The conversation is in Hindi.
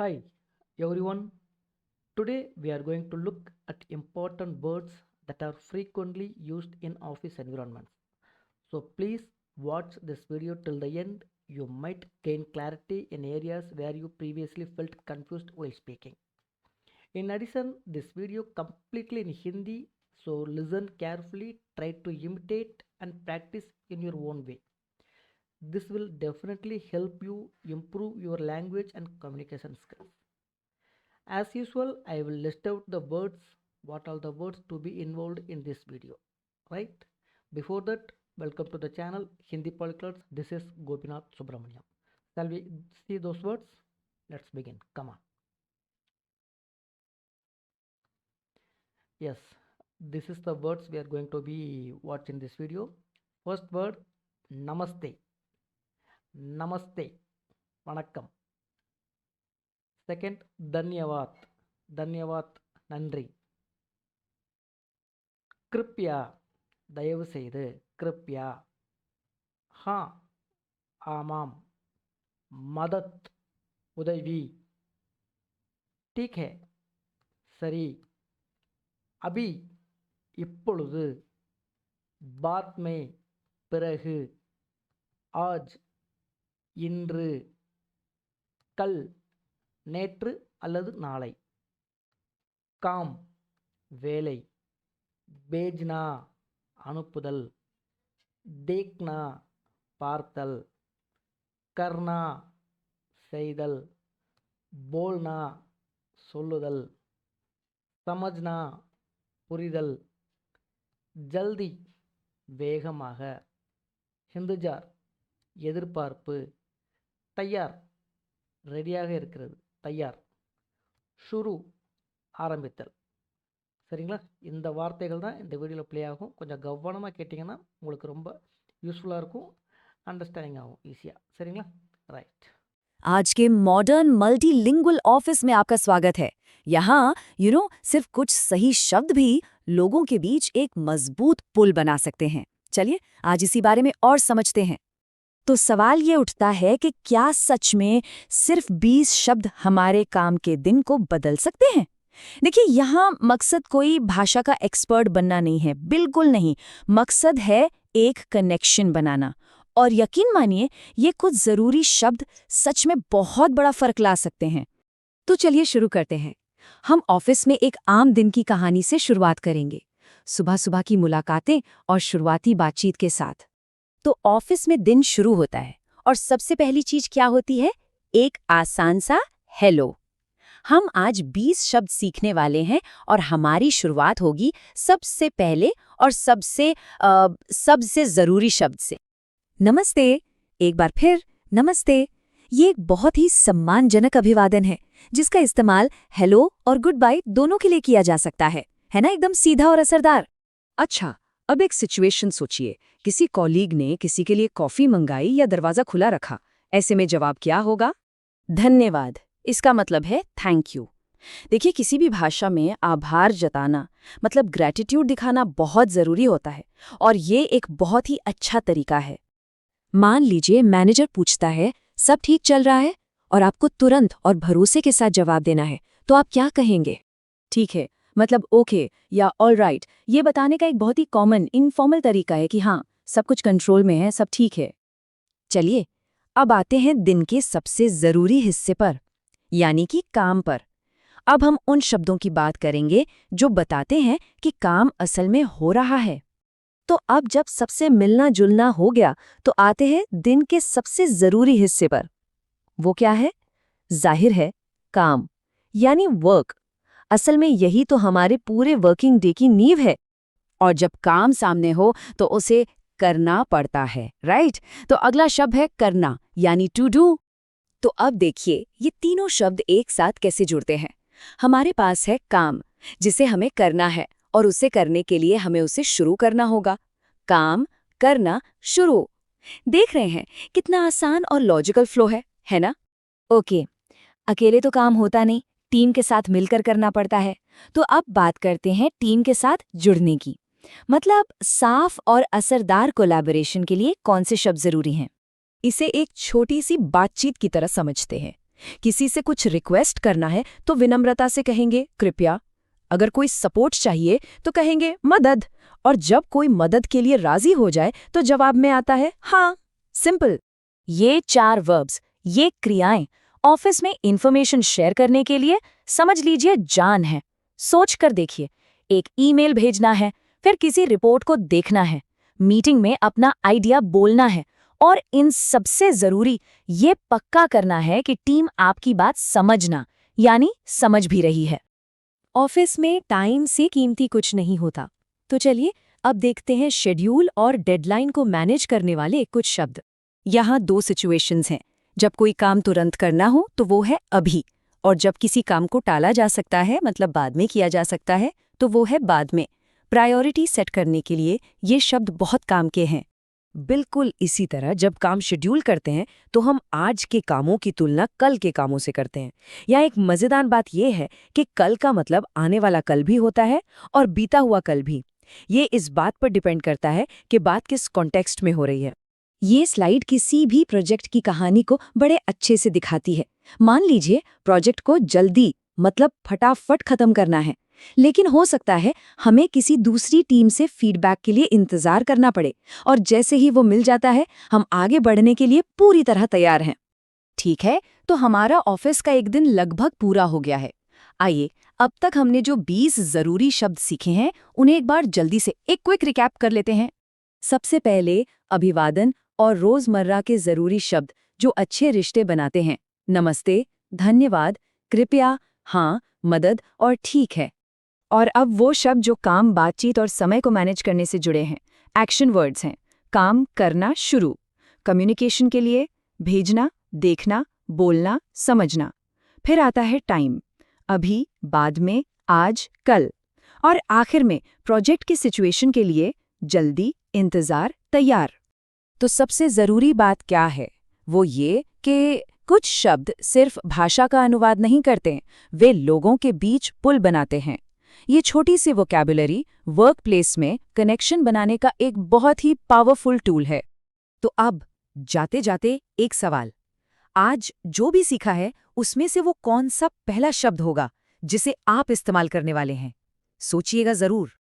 Hi everyone. Today we are going to look at important words that are frequently used in office environments. So please watch this video till the end. You might gain clarity in areas where you previously felt confused while speaking. In addition, this video completely in Hindi, so listen carefully, try to imitate and practice in your own way. This will definitely help you improve your language and communication skills. As usual, I will list out the words, what are the words to be involved in this video, right? Before that, welcome to the channel Hindi Polyglot. This is Gopinath Subramaniam. Shall we see those words? Let's begin. Come on. Yes, this is the words we are going to be watching this video. First word, Namaste. Namaste. Vanakkam. Second, Dhanyavad. Dhanyavad. Nandri. கிருப்யா தயவு செய்து கிருப்யா ஹா ஆமாம் மதத் உதவி ठीक है சரி அபி இப்பொழுது பாத் மே பிறகு ஆஜ் இன்று கல் நேற்று அல்லது நாளை காம் வேலை பேஜ்னா அனுப்புதல் தேக்னா பார்த்தல் கர்னா செய்தல் போல்னா சொல்லுதல் சமஜ்னா புரிதல் ஜல்தி வேகமாக இந்துஜார் எதிர்பார்ப்பு தயார் ரெடியாக இருக்கிறது தயார் ஷுரு ஆரம்பித்தல் சரிங்களா இந்த வார்த்தைகள் தான் இந்த வீடியோவில் ப்ளே ஆகும் கொஞ்சம் கவனமாக கேட்டிங்கன்னா உங்களுக்கு ரொம்ப யூஸ்ஃபுல்லாக இருக்கும் अंडरस्टैंडिंग ஆகும் ஈஸியாக சரிங்களா ரைட் आज के मॉडर्न मल्टीलिंगुअल ऑफिस में आपका स्वागत है। यहाँ सिर्फ कुछ सही शब्द भी लोगों के बीच एक मजबूत पुल बना सकते हैं। चलिए आज इसी बारे में और समझते हैं। तो सवाल ये उठता है कि क्या सच में सिर्फ 20 शब्द हमारे काम के दिन को बदल सकते हैं? देखिए यहाँ मकसद कोई भाषा का एक्सपर्ट बनना नहीं है, बिल्कुल नहीं। मकसद है एक कनेक्शन बनाना। और यकीन मानिए ये कुछ जरूरी शब्द सच में बहुत बड़ा फर्क ला सकते हैं। तो चलिए शुरू करते हैं। हम ऑफिस में एक आम दिन की कहानी से शुरुआत करेंगे, सुबह सुबह की मुलाकातें और शुरुआती बातचीत के साथ। तो ऑफिस में दिन शुरू होता है और सबसे पहली चीज क्या होती है? एक आसान सा हेलो। हम आज 20 शब्द सीखने वाले हैं और हमारी शुरुआत होगी सबसे पहले और सबसे जरूरी शब्द से, नमस्ते। एक बार फिर नमस्ते। ये एक बहुत ही सम्मानजनक अभिवादन है जिसका इस्तेमाल हेलो और गुड बाय दोनों के लिए किया जा सकता है ना? एकदम सीधा और असरदार। अच्छा, अब एक सिचुएशन सोचिए। किसी कॉलीग ने किसी के लिए कॉफी मंगाई या दरवाजा खुला रखा। ऐसे में जवाब क्या होगा? धन्यवाद। इसका मतलब है थैंक यू। देखिए किसी भी भाषा में आभार जताना मतलब ग्रैटिट्यूड दिखाना बहुत जरूरी होता है और ये एक बहुत ही अच्छा तरीका है। मान लीजिए मैनेजर पूछता है सब ठीक चल रहा है और आपको तुरंत और भरोसे के साथ जवाब देना है, तो आप क्या कहेंगे? ठीक है, मतलब ओके या ऑल राइट। ये बताने का एक बहुत ही कॉमन इनफॉर्मल तरीका है कि हाँ सब कुछ कंट्रोल में है, सब ठीक है। चलिए अब आते हैं दिन के सबसे जरूरी हिस्से पर, यानी कि काम पर। अब हम उन शब्दों की बात करेंगे जो बताते हैं कि काम असल में हो रहा है। तो अब जब सबसे मिलना जुलना हो गया तो आते हैं दिन के सबसे जरूरी हिस्से पर। वो क्या है? जाहिर है काम, यानी वर्क। असल में यही तो हमारे पूरे वर्किंग डे की नींव है। और जब काम सामने हो तो उसे करना पड़ता है, राइट? तो अगला शब्द है करना, यानी टू डू। तो अब देखिए ये तीनों शब्द एक साथ कैसे जुड़ते हैं। हमारे पास है काम जिसे हमें करना है और उसे करने के लिए हमें उसे शुरू करना होगा। काम करना शुरू। देख रहे हैं कितना आसान और लॉजिकल फ्लो है ना? ओके, अकेले तो काम होता नहीं, टीम के साथ मिलकर करना पड़ता है। तो अब बात करते हैं टीम के साथ जुड़ने की। मतलब साफ और असरदार कोलैबोरेशन के लिए कौन से शब्द जरूरी हैं? इसे एक छोटी सी बातचीत की तरह समझते हैं। किसी से कुछ रिक्वेस्ट करना है तो विनम्रता से कहेंगे कृपया। अगर कोई सपोर्ट चाहिए तो कहेंगे मदद। और जब कोई मदद के लिए राजी हो जाए तो जवाब में आता है हाँ। सिंपल। ये 4 वर्ब्स, ये क्रियाएं ऑफिस में इंफॉर्मेशन शेयर करने के लिए समझ लीजिए जान है। सोच कर देखिए, एक ईमेल भेजना है, फिर किसी रिपोर्ट को देखना है, मीटिंग में अपना आइडिया बोलना है, और इन सबसे जरूरी ये पक्का करना है कि टीम आपकी बात समझना यानी समझ भी रही है। ऑफिस में टाइम से कीमती कुछ नहीं होता। तो चलिए अब देखते हैं शेड्यूल और डेडलाइन को मैनेज करने वाले कुछ शब्द। यहाँ 2 सिचुएशंस हैं। जब कोई काम तुरंत करना हो तो वो है अभी, और जब किसी काम को टाला जा सकता है मतलब बाद में किया जा सकता है तो वो है बाद में। प्रायोरिटी सेट करने के लिए ये शब्द बहुत काम के हैं। बिल्कुल इसी तरह जब काम शेड्यूल करते हैं तो हम आज के कामों की तुलना कल के कामों से करते हैं। यहाँ एक मजेदार बात यह है कि कल का मतलब आने वाला कल भी होता है और बीता हुआ कल भी। ये इस बात पर डिपेंड करता है कि बात किस कॉन्टेक्स्ट में हो रही है। ये स्लाइड किसी भी प्रोजेक्ट की कहानी को बड़े अच्छे से दिखाती है। मान लीजिए प्रोजेक्ट को जल्दी मतलब फटाफट खत्म करना है, लेकिन हो सकता है हमें किसी दूसरी टीम से फीडबैक के लिए इंतजार करना पड़े, और जैसे ही वो मिल जाता है हम आगे बढ़ने के लिए पूरी तरह तैयार हैं। ठीक है, तो हमारा ऑफिस का एक दिन लगभग पूरा हो गया है। आइए अब तक हमने जो 20 जरूरी शब्द सीखे हैं उन्हें एक बार जल्दी से एक क्विक रिकैप कर लेते हैं। सबसे पहले अभिवादन और रोजमर्रा के जरूरी शब्द जो अच्छे रिश्ते बनाते हैं। नमस्ते, धन्यवाद, कृपया, हाँ, मदद और ठीक है। और अब वो शब्द जो काम, बातचीत और समय को मैनेज करने से जुड़े हैं। एक्शन वर्ड्स हैं। काम करना शुरू, कम्युनिकेशन के लिए भेजना, देखना, बोलना, समझना। फिर आता है टाइम, अभी, बाद में, आज, कल। और आखिर में प्रोजेक्ट की सिचुएशन के लिए जल्दी, इंतजार, तैयार। तो सबसे जरूरी बात क्या है? वो ये कि कुछ शब्द सिर्फ भाषा का अनुवाद नहीं करते, वे लोगों के बीच पुल बनाते हैं। ये छोटी सी वोकैबुलरी वर्क प्लेस में कनेक्शन बनाने का एक बहुत ही पावरफुल टूल है। तो अब जाते जाते एक सवाल, आज जो भी सीखा है उसमें से वो कौन सा पहला शब्द होगा जिसे आप इस्तेमाल करने वाले हैं? सोचिएगा जरूर।